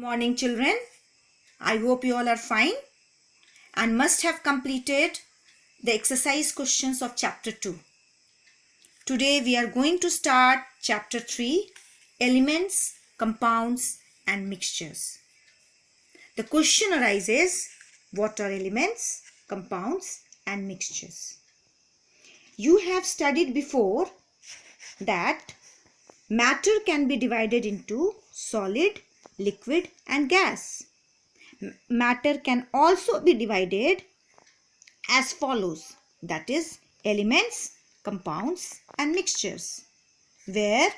Morning children, I hope you all are fine and must have completed the exercise questions of chapter 2. Today we are going to start chapter 3, elements, compounds and mixtures. The question arises, what are elements, compounds and mixtures? You have studied before that matter can be divided into solid, liquid and gas. Matter can also be divided as follows, that is elements, compounds and mixtures, where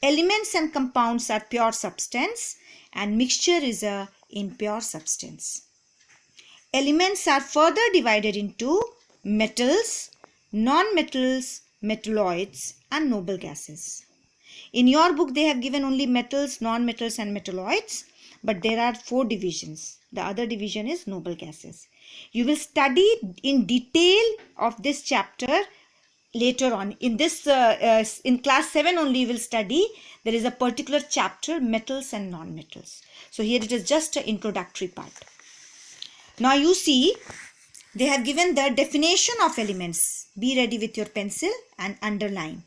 elements and compounds are pure substance and mixture is a impure substance. Elements are further divided into metals, non-metals, metalloids and noble gases. In your book they have given only metals, non-metals and metalloids, but there are 4 divisions. The other division is noble gases. You will study in detail of this chapter later on. In this in class 7 only you will study. There is a particular chapter, metals and non-metals. So here it is just an introductory part. Now you see they have given the definition of elements. Be ready with your pencil and underline.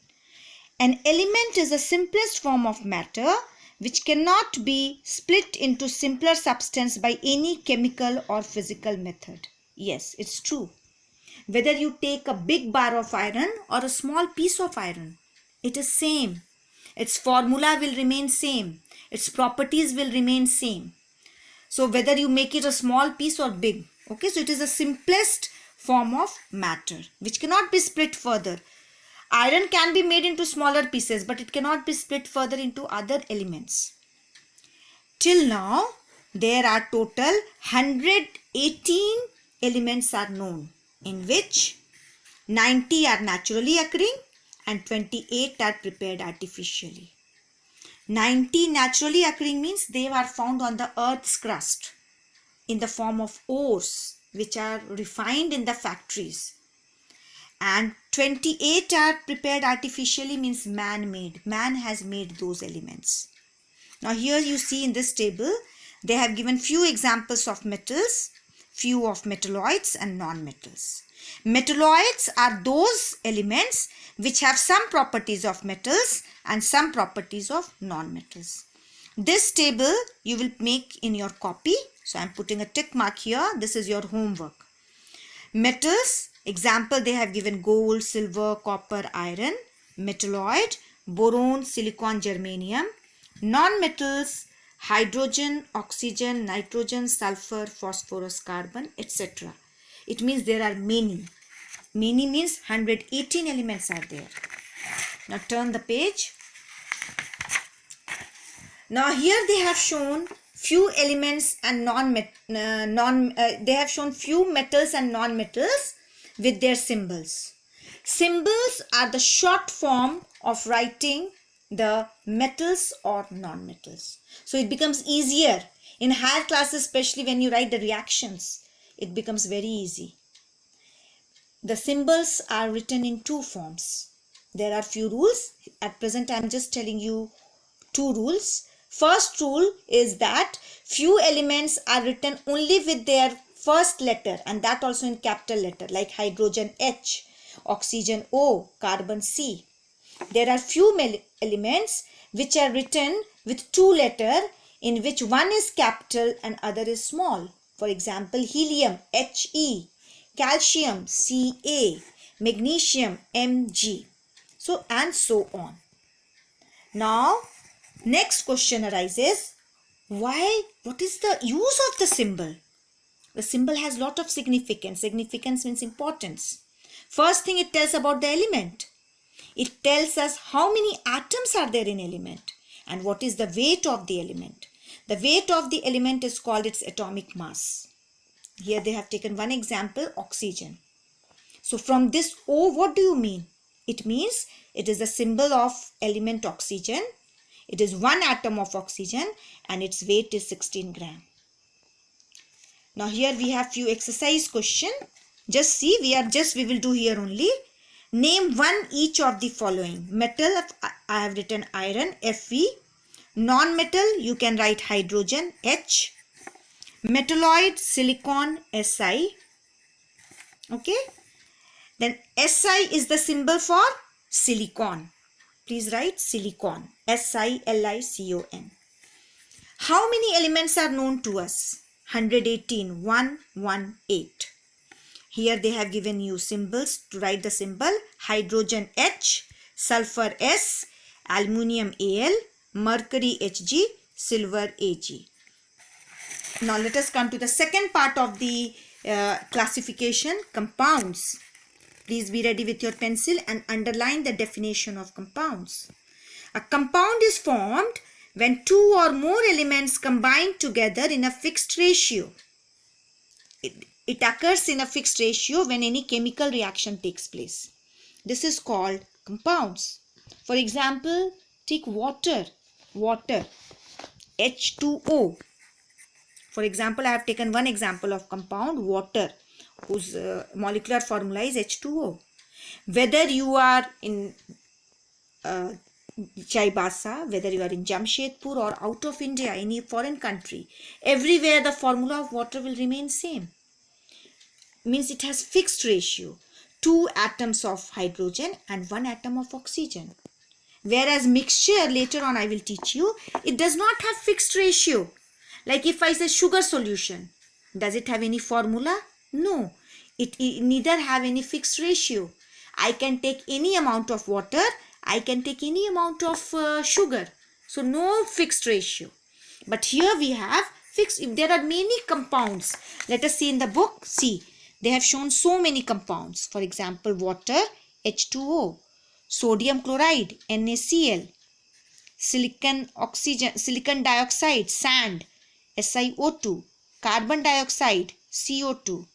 An element is the simplest form of matter which cannot be split into simpler substance by any chemical or physical method. Yes, it's true. Whether you take a big bar of iron or a small piece of iron, it is same. Its formula will remain same. Its properties will remain same. So whether you make it a small piece or big, okay, so it is the simplest form of matter which cannot be split further. Iron can be made into smaller pieces, but it cannot be split further into other elements. Till now, there are total 118 elements are known, in which 90 are naturally occurring and 28 are prepared artificially. 90 naturally occurring means they are found on the earth's crust in the form of ores which are refined in the factories. And 28 are prepared artificially means man-made. Man has made those elements. Now here you see in this table, they have given few examples of metals, few of metalloids and non-metals. Metalloids are those elements which have some properties of metals and some properties of non-metals. This table you will make in your copy. So I am putting a tick mark here. This is your homework. Metals, example they have given gold, silver, copper, iron. Metalloid, boron, silicon, germanium. Non-metals, hydrogen, oxygen, nitrogen, sulfur, phosphorus, carbon, etc. It means there are many. Many means 118 elements are there. Now turn the page. Now here they have shown few elements and they have shown few metals and non-metals with their symbols. Symbols are the short form of writing the metals or non-metals. So it becomes easier in higher classes, especially when you write the reactions. It becomes very easy. The symbols are written in 2 forms. There are few rules. At present I am just telling you 2 rules. First rule is that few elements are written only with their first letter, and that also in capital letter, like hydrogen H, oxygen O, carbon C. There are few elements which are written with 2 letters, in which one is capital and other is small. For example, helium He, calcium Ca, magnesium Mg. So and so on. Now next question arises, what is the use of the symbol? The symbol has lot of significance. Significance means importance. First thing, it tells about the element. It tells us how many atoms are there in element and what is the weight of the element. The weight of the element is called its atomic mass. Here they have taken one example, oxygen. So from this O, what do you mean? It means it is a symbol of element oxygen. It is 1 atom of oxygen and its weight is 16 gram. Now here we have few exercise question. Just see, we will do here only. Name one each of the following. Metal, I have written iron, Fe. Non-metal, you can write hydrogen, H. Metalloid, silicon, Si. Okay. Then Si is the symbol for silicon. Please write silicon, SILICON. How many elements are known to us? 118, 118. Here they have given you symbols to write the symbol. Hydrogen H, sulfur S, aluminium Al, mercury Hg, silver Ag. Now let us come to the second part of the classification, compounds. Please be ready with your pencil and underline the definition of compounds. A compound is formed when two or more elements combine together in a fixed ratio. It occurs in a fixed ratio when any chemical reaction takes place. This is called compounds. For example, take water, H2O. For example, I have taken one example of compound, water, whose molecular formula is H2O. Whether you are in Chaibasa, whether you are in Jamshedpur or out of India, any foreign country, everywhere the formula of water will remain same. Means it has fixed ratio, 2 atoms of hydrogen and 1 atom of oxygen. Whereas mixture, later on I will teach you, it does not have fixed ratio. Like if I say sugar solution, does it have any formula? No, it neither have any fixed ratio. I can take any amount of water, I can take any amount of sugar. So no fixed ratio. But here we have fixed. If there are many compounds, let us see in the book. See, they have shown so many compounds. For example, water, H2O, sodium chloride, NaCl, silicon dioxide, sand, SiO2, carbon dioxide, CO2,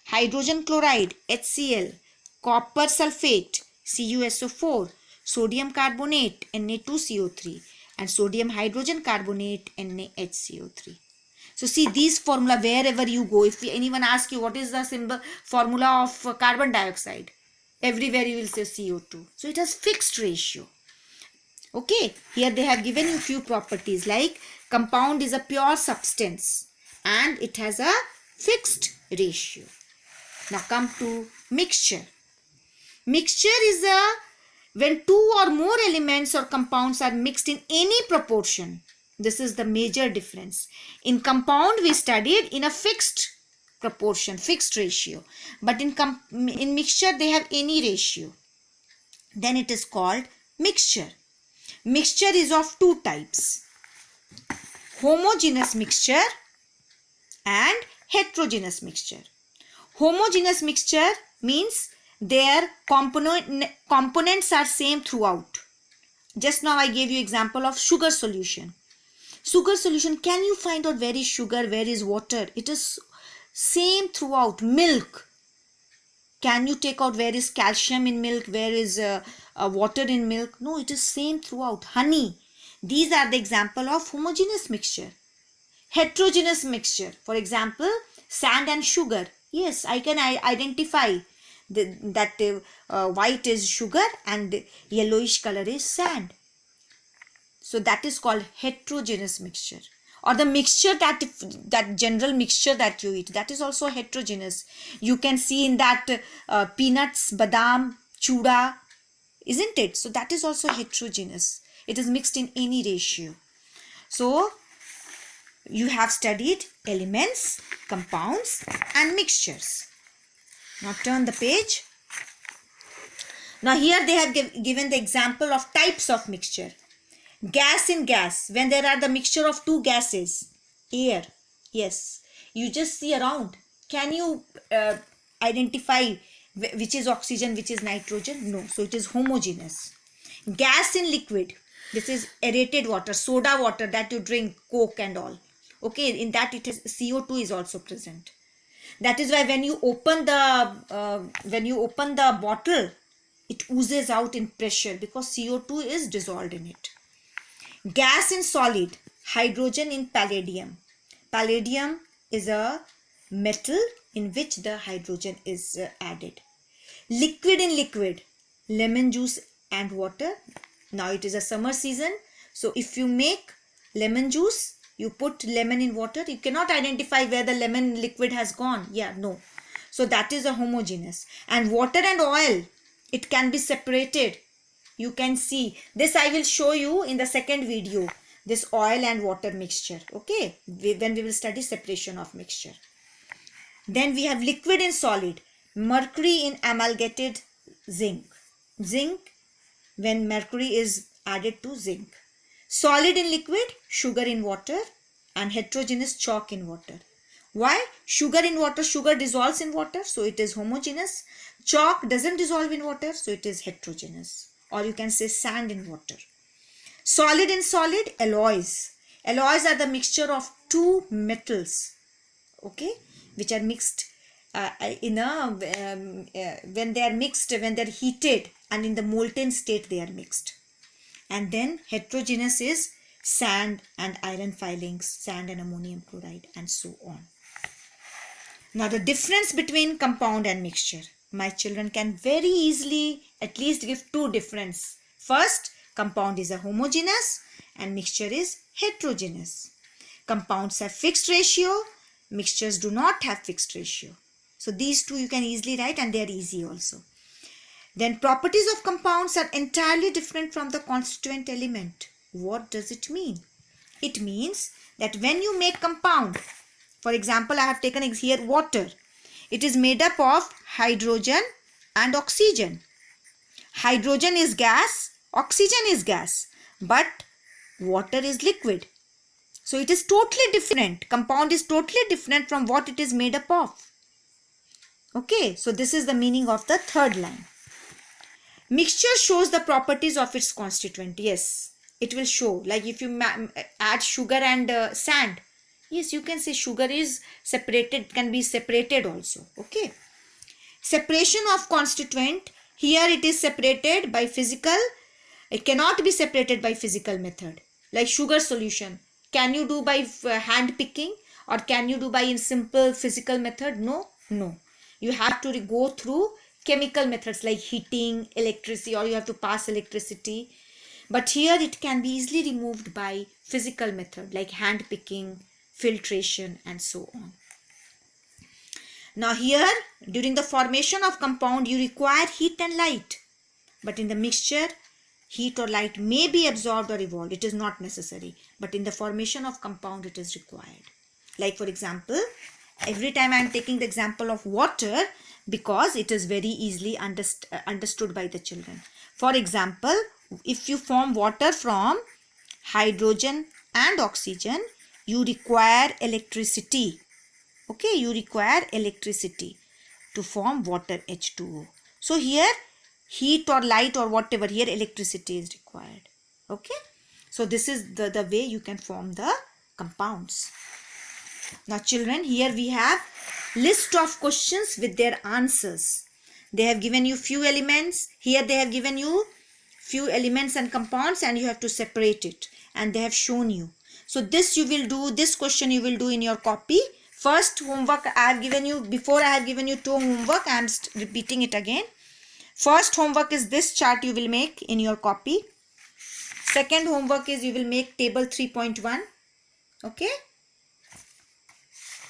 hydrogen chloride, HCl, copper sulfate, CuSO4, sodium carbonate, Na2CO3, and sodium hydrogen carbonate, NaHCO3. So see these formula wherever you go. If anyone asks you what is the symbol formula of carbon dioxide, everywhere you will say CO2. So it has fixed ratio. Okay, here they have given you few properties like compound is a pure substance and it has a fixed ratio. Now come to mixture. Mixture is when two or more elements or compounds are mixed in any proportion. This is the major difference. In compound we studied in a fixed proportion, fixed ratio. But in mixture they have any ratio. Then it is called mixture. Mixture is of two types. Homogeneous mixture and heterogeneous mixture. Homogeneous mixture means their components are same throughout. Just now I gave you example of sugar solution. Sugar solution, can you find out where is sugar, where is water? It is same throughout. Milk, can you take out where is calcium in milk, where is water in milk? No, it is same throughout. Honey, these are the example of homogeneous mixture. Heterogeneous mixture, for example, sand and sugar. Yes, I can identify that white is sugar and yellowish color is sand. So that is called heterogeneous mixture. Or the mixture that general mixture that you eat, that is also heterogeneous. You can see in that peanuts, badam, chuda, isn't it? So that is also heterogeneous. It is mixed in any ratio. So you have studied elements, compounds and mixtures. Now turn the page. Now here they have given the example of types of mixture. Gas in gas, when there are the mixture of two gases, air, yes, you just see around. Can you identify which is oxygen, which is nitrogen? No, so it is homogeneous. Gas in liquid, this is aerated water, soda water that you drink, Coke and all. Okay, in that it is CO2 is also present. That is why when you open the bottle, it oozes out in pressure because CO2 is dissolved in it. Gas in solid, hydrogen in palladium. Palladium is a metal in which the hydrogen is added. Liquid in liquid, lemon juice and water. Now it is a summer season, so if you make lemon juice, you put lemon in water, you cannot identify where the lemon liquid has gone. Yeah, no. So that is a homogeneous. And water and oil, it can be separated. You can see this. I will show you in the second video, this oil and water mixture. Okay, when we will study separation of mixture. Then we have liquid and solid. Mercury in amalgamated zinc. Zinc, when mercury is added to zinc. Solid in liquid, sugar in water, and heterogeneous, chalk in water. Why? Sugar in water, sugar dissolves in water, so it is homogeneous. Chalk doesn't dissolve in water, so it is heterogeneous. Or you can say sand in water. Solid in solid, alloys. Alloys are the mixture of two metals, okay, which are mixed when they are mixed, when they are heated, and in the molten state they are mixed. And then heterogeneous is sand and iron filings, sand and ammonium chloride, and so on. Now the difference between compound and mixture. My children can very easily at least give two difference. First, compound is a homogeneous and mixture is heterogeneous. Compounds have fixed ratio, mixtures do not have fixed ratio. So these two you can easily write, and they are easy also. Then properties of compounds are entirely different from the constituent element. What does it mean? It means that when you make compound, for example, I have taken here water. It is made up of hydrogen and oxygen. Hydrogen is gas, oxygen is gas, but water is liquid. So it is totally different. Compound is totally different from what it is made up of. Okay, so this is the meaning of the third line. Mixture shows the properties of its constituent. Yes, it will show. Like if you add sugar and sand, yes, you can say sugar is separated, can be separated also. Okay. Separation of constituent. Here it is separated by physical. It cannot be separated by physical method. Like sugar solution. Can you do by hand picking, or can you do by in simple physical method? No, no. You have to go through chemical methods like heating, electricity, or you have to pass electricity. But here it can be easily removed by physical method like hand picking, filtration, and so on. Now here, during the formation of compound, you require heat and light. But in the mixture, heat or light may be absorbed or evolved. It is not necessary. But in the formation of compound, it is required. Like for example, every time I am taking the example of water because it is very easily understood by the children. For example, if you form water from hydrogen and oxygen, you require electricity. Okay, you require electricity to form water H2O. So here heat or light or whatever, here electricity is required. Okay, so this is the way you can form the compounds. Now children, here we have list of questions with their answers. They have given you few elements. Here they have given you few elements and compounds, and you have to separate it, and they have shown you. So this you will do, this question you will do in your copy. First homework I have given you, before I have given you two homework, I am repeating it again. First homework is this chart you will make in your copy. Second homework is you will make table 3.1. Okay.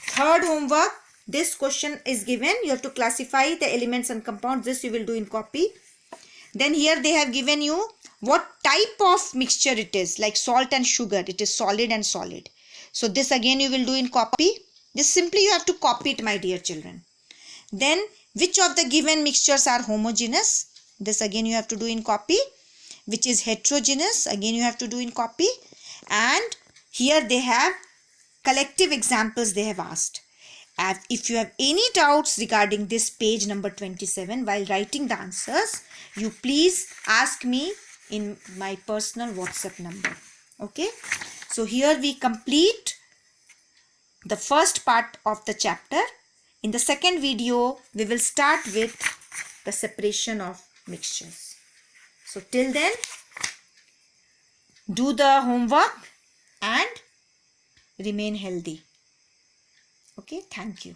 Third homework, this question is given. You have to classify the elements and compounds. This you will do in copy. Then here they have given you what type of mixture it is, like salt and sugar. It is solid and solid. So this again you will do in copy. This simply you have to copy it, my dear children. Then which of the given mixtures are homogeneous? This again you have to do in copy. Which is heterogeneous? Again you have to do in copy. And here they have collective examples they have asked. If you have any doubts regarding this page number 27 while writing the answers, you please ask me in my personal WhatsApp number. Okay. So here we complete the first part of the chapter. In the second video, we will start with the separation of mixtures. So till then, do the homework and remain healthy. Okay, thank you.